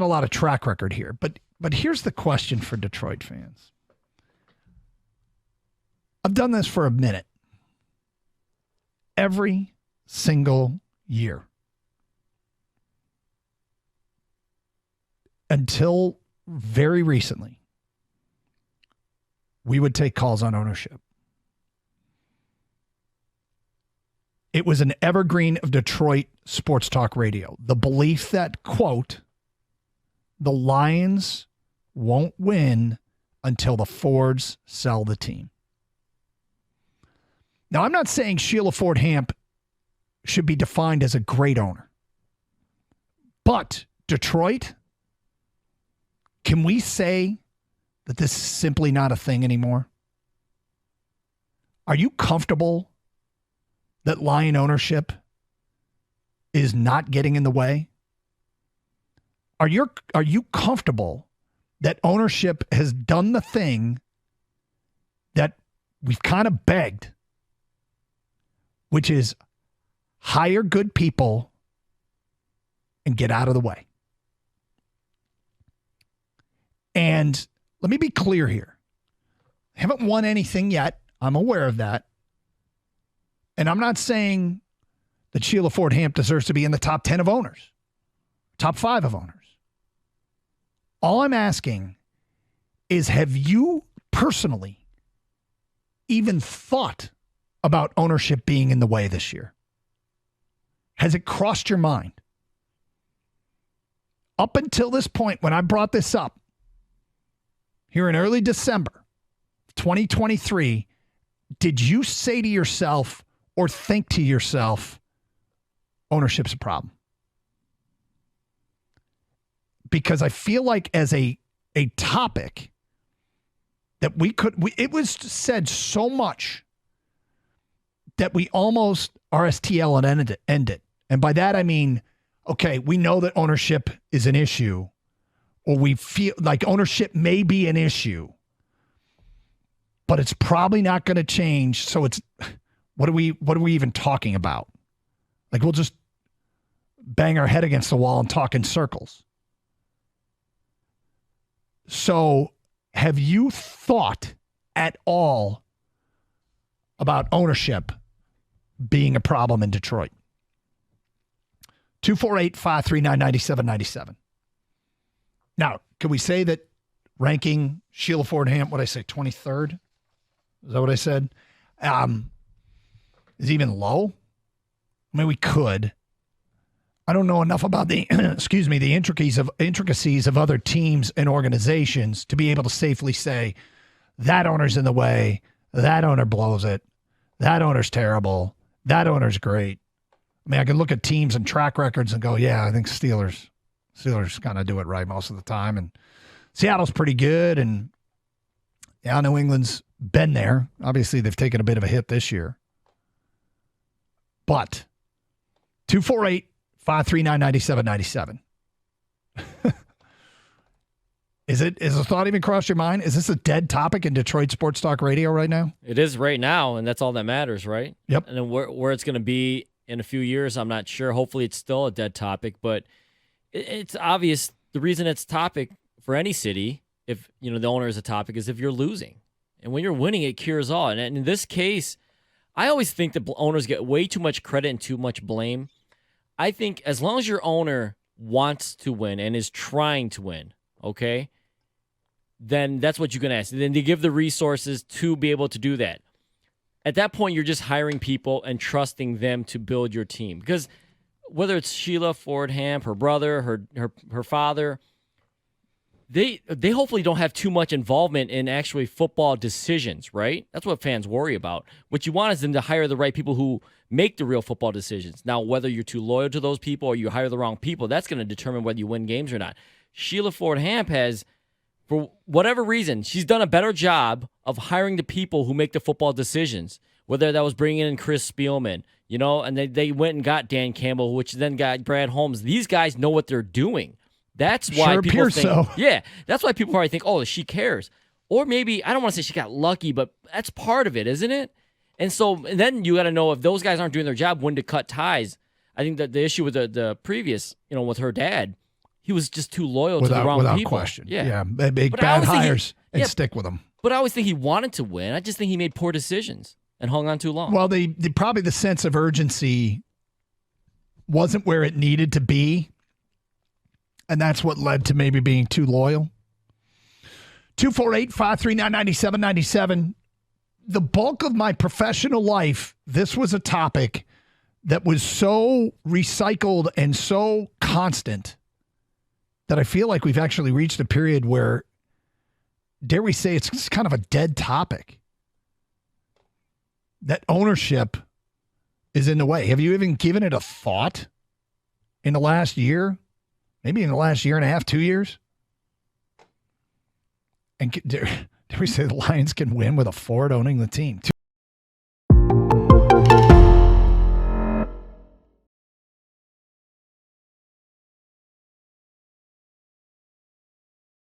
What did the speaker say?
a lot of track record here, but here's the question for Detroit fans. I've done this for a minute. Every single year. Until very recently, we would take calls on ownership. It was an evergreen of Detroit sports talk radio. The belief that, quote, the Lions won't win until the Fords sell the team. Now, I'm not saying Sheila Ford Hamp should be defined as a great owner. But Detroit, can we say that this is simply not a thing anymore? Are you comfortable that Lion ownership is not getting in the way? Are you comfortable that ownership has done the thing that we've kind of begged, which is hire good people and get out of the way? And let me be clear here. I haven't won anything yet. I'm aware of that. And I'm not saying that Sheila Ford Hamp deserves to be in the top 10 of owners, top 5 of owners. All I'm asking is, have you personally even thought about ownership being in the way this year? Has it crossed your mind? Up until this point, when I brought this up here in early December 2023, did you say to yourself or think to yourself, ownership's a problem? Because I feel like as a topic that it was said so much that we almost RSTL and end it. And by that, I mean, okay, we know that ownership is an issue, or we feel like ownership may be an issue, but it's probably not going to change. So it's, what are we even talking about? Like, we'll just bang our head against the wall and talk in circles. So have you thought at all about ownership being a problem in Detroit? 248-539-9797. Now, can we say that ranking Sheila Ford Hamp, what did I say, 23rd? Is that what I said? Is even low? I mean, we could. I don't know enough about the the intricacies of other teams and organizations to be able to safely say that owner's in the way, that owner blows it, that owner's terrible, that owner's great. I mean, I can look at teams and track records and go, yeah, I think Steelers kind of do it right most of the time, and Seattle's pretty good, and yeah, New England's been there. Obviously, they've taken a bit of a hit this year. But 248-539-9797. Has the thought even crossed your mind? Is this a dead topic in Detroit Sports Talk Radio right now? It is right now, and that's all that matters, right? Yep. And then where it's going to be in a few years, I'm not sure. Hopefully it's still a dead topic, but it's obvious the reason it's a topic for any city, if the owner is a topic, is if you're losing. And when you're winning, it cures all. And in this case, I always think that owners get way too much credit and too much blame. I think as long as your owner wants to win and is trying to win, okay, then that's what you can ask. And then they give the resources to be able to do that. At that point, you're just hiring people and trusting them to build your team. Because whether it's Sheila Ford Hamp, her brother, her father, they hopefully don't have too much involvement in actually football decisions, right? That's what fans worry about. What you want is them to hire the right people who make the real football decisions. Now, whether you're too loyal to those people or you hire the wrong people, that's going to determine whether you win games or not. Sheila Ford Hamp has, for whatever reason, she's done a better job of hiring the people who make the football decisions, whether that was bringing in Chris Spielman, and they went and got Dan Campbell, which then got Brad Holmes. These guys know what they're doing. That's why people think, so. Yeah, that's why people probably think, oh, she cares. Or maybe, I don't want to say she got lucky, but that's part of it, isn't it? And then you got to know if those guys aren't doing their job, when to cut ties. I think that the issue with the previous, with her dad, he was just too loyal to the wrong without people. question. Yeah. Make But I bad always think hires and stick with them. But I always think he wanted to win. I just think he made poor decisions and hung on too long. Well, probably the sense of urgency wasn't where it needed to be, and that's what led to maybe being too loyal. 248-539-9797. The bulk of my professional life, this was a topic that was so recycled and so constant that I feel like we've actually reached a period where, dare we say, it's kind of a dead topic. That ownership is in the way. Have you even given it a thought in the last year? Maybe in the last year and a half, 2 years? And dare we say the Lions can win with a Ford owning the team?